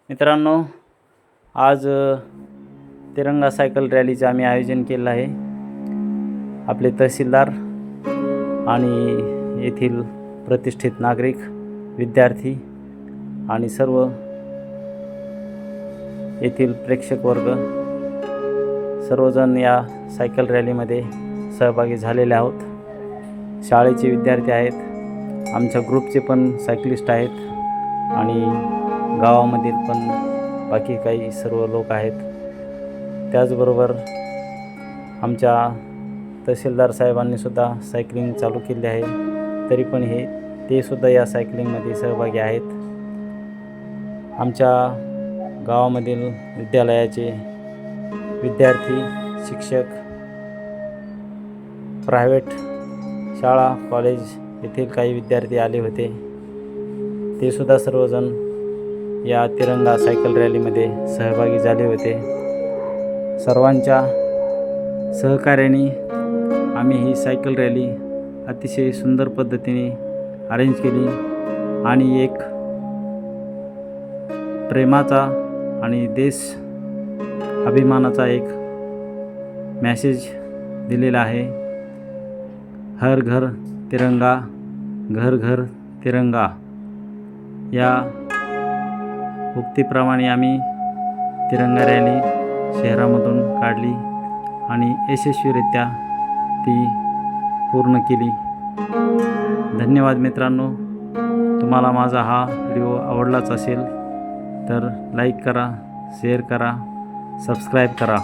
मित्रांनो, आज तिरंगा सायकल रॅलीचे आम्ही आयोजन केलं आहे. आपले तहसीलदार आणि येथील प्रतिष्ठित नागरिक, विद्यार्थी आणि सर्व येथील प्रेक्षक वर्ग सर्वजण या सायकल रॅलीमध्ये सहभागी झालेले आहोत. शाळेचे विद्यार्थी आहेत, आमच्या ग्रुपचे पण सायकलिस्ट आहेत आणि गावामधील पण बाकी काही सर्व लोक आहेत. त्याचबरोबर आमच्या तहसीलदार साहेबांनीसुद्धा सायकलिंग चालू केली आहे, तरी पण ते सुद्धा या सायकलिंगमध्ये सहभागी आहेत. आमच्या गावामधील विद्यालयाचे विद्यार्थी, शिक्षक, प्रायव्हेट शाळा, कॉलेज येथील काही विद्यार्थी आले होते. ते सुद्धा सर्वजण या तिरंगा सायकल रॅलीमध्ये सहभागी झाले होते. सर्वांच्या सहकार्याने आम्ही ही सायकल रॅली अतिशय सुंदर पद्धतीने अरेंज केली आणि एक प्रेमाचा आणि देश अभिमानाचा एक मॅसेज दिलेला आहे. हर घर तिरंगा, घर घर तिरंगा या उक्तीप्रमाणे आम्ही तिरंगा रॅली शहरामधून काढली आणि यशस्वीरित्या ती पूर्ण केली. धन्यवाद मित्रांनो. तुम्हाला माझा हा व्हिडिओ आवडलाच असेल तर लाईक करा, शेअर करा, सबस्क्राईब करा.